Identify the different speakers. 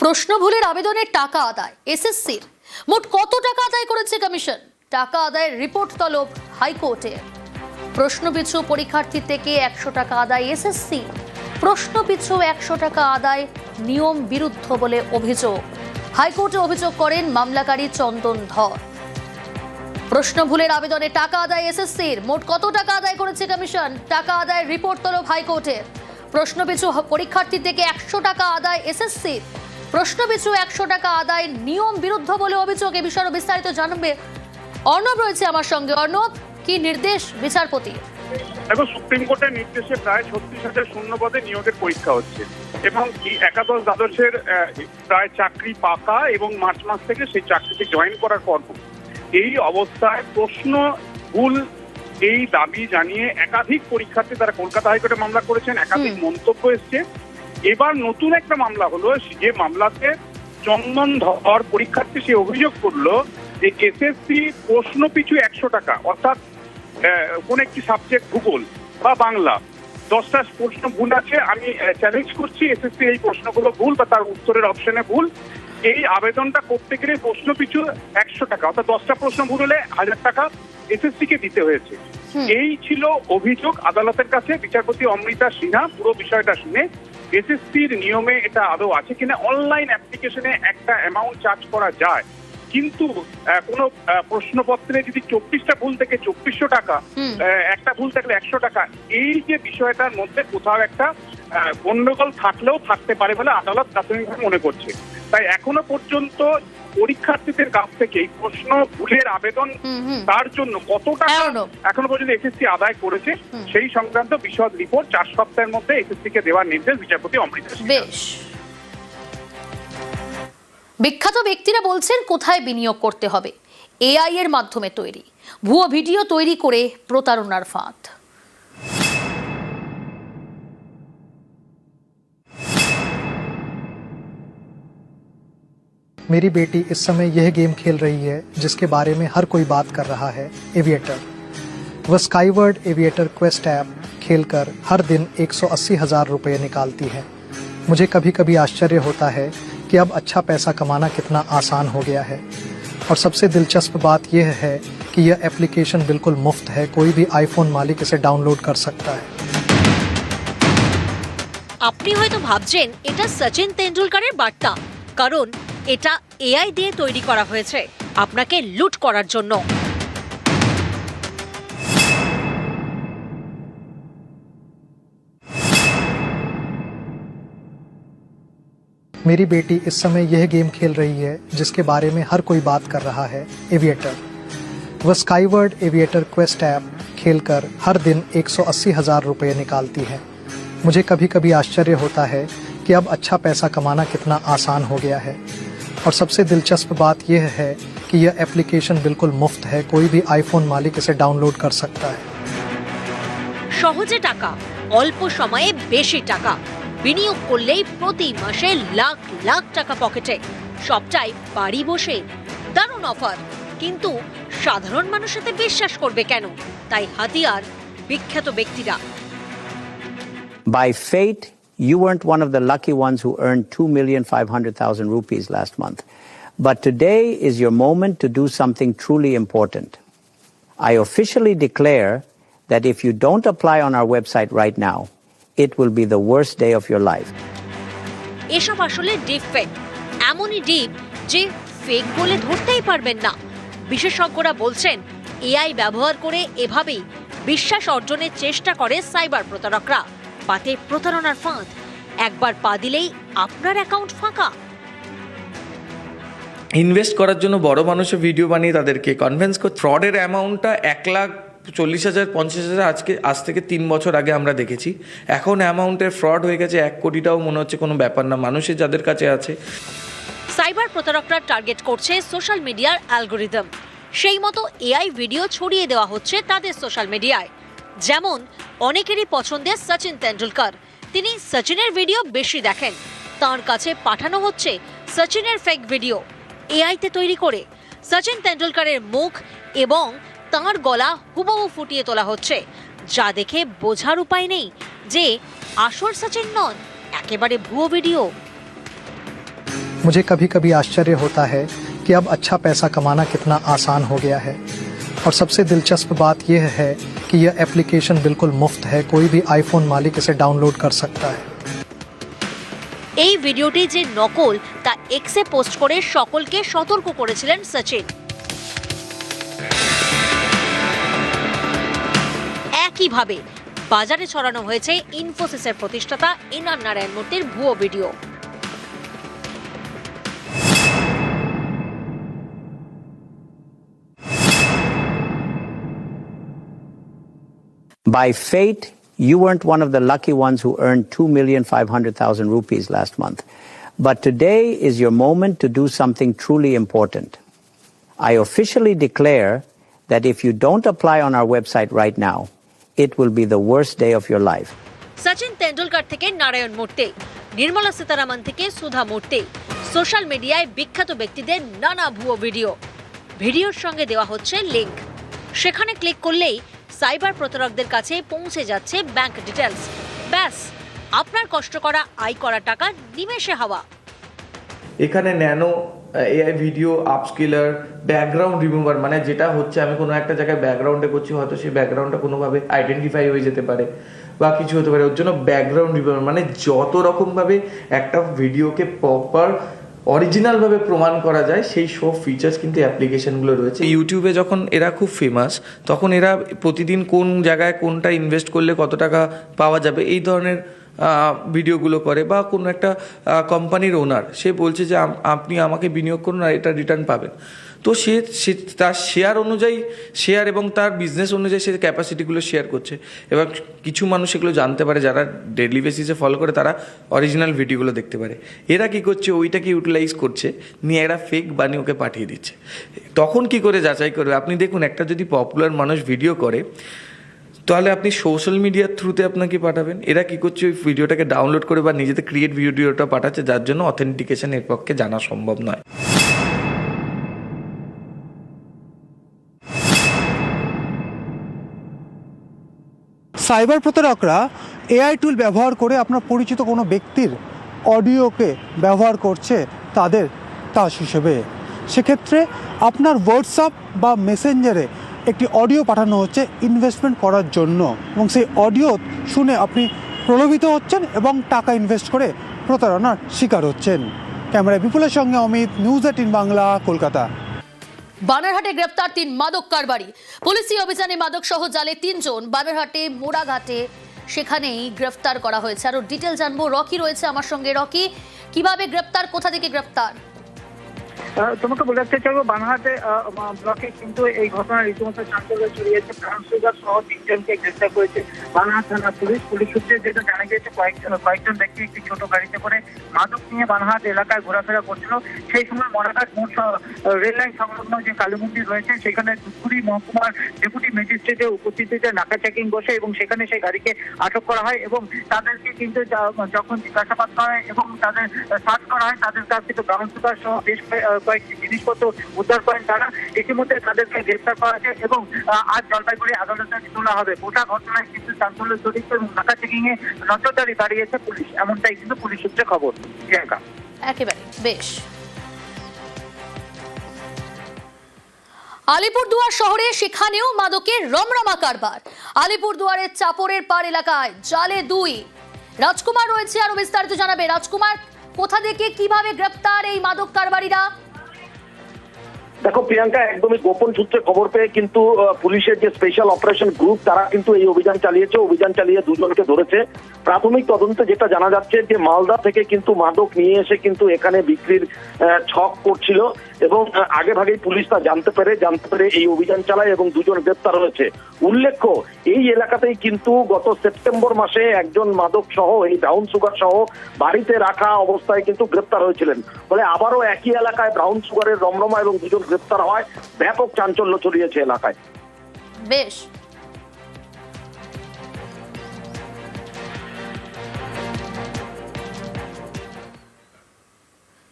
Speaker 1: প্রশ্ন ভুলের আবেদনের টাকা আদায় এসএসসির মোট কত টাকা আদায় করেছে কমিশন? টাকা আদায়ের রিপোর্ট তলব হাইকোর্টে। প্রশ্নপিছু পরীক্ষার্থী থেকে 100 টাকা আদায় এসএসসি। প্রশ্নপিছু 100 টাকা আদায় নিয়ম বিরুদ্ধ বলে অভিযোগ। হাইকোর্টে অভিযোগ করেন মামলাকারী চন্দন ধর। প্রশ্ন ভুলের আবেদনে টাকা আদায় এসএসসির মোট কত টাকা আদায় করেছে কমিশন? টাকা আদায়ের রিপোর্ট তলব হাইকোর্টে। প্রশ্নপিছু পরীক্ষার্থী থেকে 100 টাকা আদায় এসএসসির। প্রশ্নপিছু 100 টাকা আদায় নিয়ম বিরুদ্ধ বলে অভিযোগ। এ বিষয়ে বিস্তারিত জানবে অর্ণব রয়েছে আমার সঙ্গে। অর্ণব, কি নির্দেশ বিচারপতি?
Speaker 2: দেখো, সুপ্রিম কোর্টের নির্দেশে প্রায় 36,000 শূন্যপদে নিয়োগের পরীক্ষা হচ্ছে এবং একাদশ দ্বাদশের প্রায় চাকরি পাকা এবং মার্চ মাস থেকে সেই চাকরিতে জয়েন করার পর এই অবস্থায় প্রশ্ন ভুল এই দাবি জানিয়ে একাধিক পরীক্ষার্থী তারা কলকাতা হাইকোর্টে মামলা করেছেন। একাধিক মন্তব্য এসছে। এবার নতুন একটা মামলা হলো, যে মামলাতে চন্দন ধর পরীক্ষার্থী সে অভিযোগ করলো যে এসএসসি প্রশ্ন পিছু 100 টাকা, অর্থাৎ কোন একটি সাবজেক্ট ভূগোল বা বাংলা 10টা প্রশ্ন ভুল আছে, আমি চ্যালেঞ্জ করছি এসএসসি এই প্রশ্নগুলো ভুল বা তার উত্তরের অপশনে ভুল। এই আবেদনটা করতে গেলে প্রশ্ন পিছু 100 টাকা, অর্থাৎ 10টা প্রশ্ন ভুল হলে 1000 টাকা এসএসসি কে দিতে হয়েছে। এই ছিল অভিযোগ আদালতের কাছে। বিচারপতি অমৃতা সিনহা পুরো বিষয়টা শুনে এসএসসির নিয়মে এটা আদৌ আছে কিনা, অনলাইন অ্যাপ্লিকেশনে একটা অ্যামাউন্ট চার্জ করা যায়, কিন্তু কোনো প্রশ্নপত্রে যদি 24টা ভুল থেকে 2400 টাকা, একটা ভুল থাকলে 100 টাকা, এই যে বিষয়টার মধ্যে কোথাও একটা গন্ডগোল থাকলেও থাকতে পারে বলে আদালত প্রাথমিকভাবে মনে করছে। তাই এখনো পর্যন্ত পরীক্ষার্থীদের কাছ থেকে এই প্রশ্ন ভুলের আবেদন তার জন্য কত টাকা এখনো পর্যন্ত এসএসসি আদায় করেছে সেই সংক্রান্ত বিশদ রিপোর্ট 4 সপ্তাহের মধ্যে এসএসসি কে দেওয়ার নির্দেশ বিচারপতি অমৃতা।
Speaker 1: বেশ। বিখ্যাত ব্যক্তিরা বলছেন কোথায় বিনিয়োগ করতে হবে। এআই এর মাধ্যমে তৈরি ভুয়ো ভিডিও তৈরি করে প্রতারণার ফাঁদ।
Speaker 3: मेरी बेटी इस समय यह गेम खेल रही है जिसके बारे में हर कोई बात कर रहा है, एविएटर। वह स्काईवर्ड एविएटर क्वेस्ट ऐप खेलकर हर दिन 180,000 रुपये निकालती है। मुझे कभी कभी आश्चर्य होता है कि अब अच्छा पैसा कमाना कितना आसान हो गया है। और सबसे दिलचस्प बात यह है कि यह एप्लीकेशन बिल्कुल मुफ्त है, कोई भी आईफोन मालिक इसे डाउनलोड कर सकता है।
Speaker 4: আপনি হয়তো ভাবছেন এটা সচিন তেন্ডুলকারের বার্তা, কারণ এটা এআই দিয়ে তৈরি করা হয়েছে আপনাকে লুট করার জন্য।
Speaker 3: मेरी बेटी इस समय यह गेम खेल रही है जिसके बारे में हर कोई बात कर रहा है, एविएटर। वह स्काईवर्ड एविएटर क्वेस्ट ऐप खेलकर हर दिन 180,000 रुपये निकालती है। मुझे कभी कभी आश्चर्य होता है कि अब अच्छा पैसा कमाना कितना आसान हो गया है। और सबसे दिलचस्प बात यह है कि यह एप्लीकेशन बिल्कुल मुफ्त है, कोई भी आईफोन मालिक इसे डाउनलोड कर सकता है।
Speaker 4: সহজে টাকা, অল্প সময়ে বেশি টাকা, বিনিয়োগ করলেই প্রতি মাসে লাখ লাখ টাকা পকেটে, সবটাই বাড়ি বসে। দারুণ অফার, কিন্তু সাধারণ মানুষ এতে বিশ্বাস করবে কেন? তাই হাতিয়ার বিখ্যাত ব্যক্তিরা।
Speaker 5: By fate, you weren't one of the lucky ones who earned 2,500,000 rupees last month. But today is your moment to do something truly important. I officially declare that if you don't apply on our website right now, it will be the worst day of your life.
Speaker 4: এসব আসলে deep fake, এমনই deep যে fake বলে ধরতেই পারবেন না। বিশেষজ্ঞরা বলছেন এআই ব্যবহার করে এভাবেই বিশ্বাস অর্জনের চেষ্টা করে সাইবার প্রতারকরা। পাতে প্রতারণার ফাঁদ, একবার পা দিলেই আপনার অ্যাকাউন্ট ফাঁকা।
Speaker 6: ইনভেস্ট করার জন্য বড় মানুষের ভিডিও বানিয়ে তাদেরকে কনভিন্স করে। ফ্রডের অ্যামাউন্টটা 1,40,000 50,000 আজ থেকে 3 বছর আগে আমরা দেখেছি। এখন অ্যামাউন্টের ফ্রড হয়ে গেছে 1 কোটিটাও মনে হচ্ছে কোনো ব্যাপার না মানুষের যাদের কাছে আছে।
Speaker 4: সাইবার প্রতারকরা টার্গেট করছে সোশ্যাল মিডিয়ার অ্যালগোরিদম। সেই মতো এআই ভিডিও ছড়িয়ে দেওয়া হচ্ছে তাদের সোশ্যাল মিডিয়ায়। যেমন অনেকেরই পছন্দের সচিন তেন্ডুলকর, তিনি সচিনের ভিডিও বেশি দেখেন। তার কাছে পাঠানো হচ্ছে সচিনের ফেক ভিডিও এআইতে তৈরি করে। সচিন তেন্ডুলকরের মুখ এবং তাঁর গলা হুবহু ফুটিয়ে তোলা হচ্ছে, যা দেখে বোঝার উপায় নেই যে আসল সচিন নন, একেবারে ভুয়ো ভিডিও।
Speaker 3: मुझे कभी कभी आश्चर्य होता है कि अब अच्छा पैसा कमाना कितना आसान हो गया है। और सबसे दिलचस्प बात यह है कि यह एप्लीकेशन बिल्कुल मुफ्त है, कोई भी आईफोन मालिक इसे डाउनलोड कर सकता है।
Speaker 4: এই ভিডিওটি যে নকল তা এক্সে পোস্ট করে সকলকে সতর্ক করেছিলেন সচিন। একইভাবে বাজারে ছড়ানো হয়েছে ইনফোসিসের প্রতিষ্ঠাতা এনআর নারায়ণ মূর্তির ভুয়ো video.
Speaker 5: By fate, you weren't one of the lucky ones who earned 2,500,000 rupees last month. But today is your moment to do something truly important. I officially declare that if you don't apply on our website right now, it will be the worst day of your life.
Speaker 4: Sachin Tendulkar থেকে নারায়ণ মূর্তি, নির্মলা সীতারামন থেকে সুধা মূর্তি, social মিডিয়ায় বিখ্যাত ব্যক্তিদের নানা ভুয়ো video. ভিডিওর সঙ্গে দেওয়া হচ্ছে লিংক, সেখানে ক্লিক করলেই সাইবার প্রতারকদের কাছে পৌঁছে যাচ্ছে ব্যাংক ডিটেলস। ব্যাস, আপনার কষ্ট করা আয় করা টাকা নিমেষে হাওয়া।
Speaker 6: এখানে nano AI video upscaler, background remover, মানে যেটা হচ্ছে আমি কোনো একটা জায়গায় ব্যাকগ্রাউন্ডে করছি, হয়তো সেই ব্যাকগ্রাউন্ডটা কোনোভাবে আইডেন্টিফাই হয়ে যেতে পারে বা কিছু হতে পারে, ওর জন্য ব্যাকগ্রাউন্ড রিমুভার, মানে যত রকমভাবে একটা ভিডিওকে প্রপার অরিজিনালভাবে প্রমাণ করা যায় সেই সব ফিচার্স কিন্তু অ্যাপ্লিকেশনগুলো রয়েছে। ইউটিউবে যখন এরা খুব ফেমাস, তখন এরা প্রতিদিন কোন জায়গায় কোনটা ইনভেস্ট করলে কত টাকা পাওয়া যাবে এই ধরনের ভিডিওগুলো করে, বা কোনো একটা কোম্পানির ওনার সে বলছে যে আপনি আমাকে বিনিয়োগ করুন আর এটা রিটার্ন পাবেন। তো সে তার শেয়ার অনুযায়ী শেয়ার এবং তার বিজনেস অনুযায়ী সে ক্যাপাসিটিগুলো শেয়ার করছে, এবং কিছু মানুষ এগুলো জানতে পারে, যারা ডেইলি বেসিসে ফলো করে তারা অরিজিনাল ভিডিওগুলো দেখতে পারে। এরা কি করছে, ওইটাকে ইউটিলাইজ করছে, নিয়ে এরা ফেক বানিয়ে ওকে পাঠিয়ে দিচ্ছে। তখন কি করে যাচাই করবে? আপনি দেখুন, একটা যদি পপুলার মানুষ ভিডিও করে তাহলে আপনি সোশ্যাল মিডিয়ার থ্রুতে আপনাকে পাঠাবেন। এরা কি করছে, ওই ভিডিওটাকে ডাউনলোড করে বা নিজেদের ক্রিয়েট ভিডিওটা পাঠাচ্ছে, যার জন্য অথেন্টিকেশন এর পক্ষে জানা সম্ভব নয়।
Speaker 7: সাইবার প্রতারকরা এআই টুল ব্যবহার করে আপনার পরিচিত কোনো ব্যক্তির অডিওকে ব্যবহার করছে তাদের তাস হিসেবে। সেক্ষেত্রে আপনার হোয়াটসঅ্যাপ বা মেসেঞ্জারে একটি অডিও পাঠানো হচ্ছে ইনভেস্টমেন্ট করার জন্য, এবং সেই অডিও শুনে আপনি প্রলোভিত হচ্ছেন এবং টাকা ইনভেস্ট করে প্রতারণার শিকার হচ্ছেন। ক্যামেরায় বিপুলের সঙ্গে অমিত, নিউজ 18 বাংলা, কলকাতা।
Speaker 1: বানারহাটে গ্রেপ্তার 3 মাদক কারবারি। পুলিশি অভিযানে মাদক সহ জালে 3 জন। বানারহাটে মোড়াঘাটে সেখানেই গ্রেফতার করা হয়েছে। আরো ডিটেল জানবো, রকি রয়েছে আমার সঙ্গে। রকি, কিভাবে গ্রেপ্তার, কোথা থেকে গ্রেপ্তার?
Speaker 8: তোমাকে বলে রাখতে চাইবো, বানারহাটে ব্লকে কিন্তু এই ঘটনা রীতিমতো চাঞ্চল্য ছড়িয়েছে। ব্রাউন সুগার সহ 3 জনকে গ্রেফতার করেছে বানারহাট থানা পুলিশ। পুলিশ সূত্রে যেটা জানা গিয়েছে, কয়েকজন ব্যক্তি একটি ছোট গাড়িতে করে মাদক নিয়ে বানারহাট এলাকায় ঘোরাফেরা করছিল। সেই সময় মোড়াঘাট রেল লাইন সংলগ্ন যে কালী মন্দির রয়েছে সেখানে ধূপগুড়ি মহকুমার ডেপুটি ম্যাজিস্ট্রেটের উপস্থিতিতে নাকা চেকিং বসে এবং সেখানে সেই গাড়িকে আটক করা হয় এবং তাদেরকে কিন্তু যখন জিজ্ঞাসাবাদ করা হয় এবং তাদের সার্চ করা হয়, তাদের কাছ থেকে ব্রাউন সুগার সহ বেশ কয়েকটি জিনিসপত্র উদ্ধার করেন তারা। ইতিমধ্যে তাদেরকে গ্রেফতার করা হয়েছে এবং আজ জলপাইগুড়ি আদালতে তোলা হবে। গোটা ঘটনায় কিন্তু চাঞ্চল্য ছড়িয়েছে এবং নাকা চেকিং এ নজরদারি বাড়িয়েছে পুলিশ, এমনটাই কিন্তু পুলিশ সূত্রে খবর। প্রিয়াঙ্কা,
Speaker 1: একেবারে বেশ। আলিপুরদুয়ার শহরে সেখানেও মাদকের রমরমা কারবার। আলিপুরদুয়ারের চাপড়ের পাড় এলাকায় জালে 2। রাজকুমার রয়েছে, আরো বিস্তারিত জানাবে। রাজকুমার, কোথা থেকে কিভাবে গ্রেপ্তার এই মাদক কারবারিরা?
Speaker 9: দেখো প্রিয়াঙ্কা, একদমই গোপন সূত্রে খবর পেয়ে কিন্তু পুলিশের যে স্পেশাল অপারেশন গ্রুপ তারা কিন্তু এই অভিযান চালিয়েছে। অভিযান চালিয়ে 2 জনকে ধরেছে। প্রাথমিক তদন্তে যেটা জানা যাচ্ছে যে মালদা থেকে কিন্তু মাদক নিয়ে এসে কিন্তু এখানে বিক্রির ছক করছিল এবং আগে ভাগেই পুলিশ তা জানতে পেরে এই অভিযান চালায় এবং 2 জন গ্রেপ্তার হয়েছে। উল্লেখ্য, এই এলাকাতেই কিন্তু গত সেপ্টেম্বর মাসে একজন মাদক সহ এই ব্রাউন সুগার সহ বাড়িতে রাখা অবস্থায় কিন্তু গ্রেপ্তার হয়েছিলেন। ফলে আবারও একই এলাকায় ব্রাউন সুগারের রমরমা এবং 2 জন গ্রেপ্তার হয়। ব্যাপক চাঞ্চল্য ছড়িয়েছে এলাকায়।
Speaker 1: বেশ।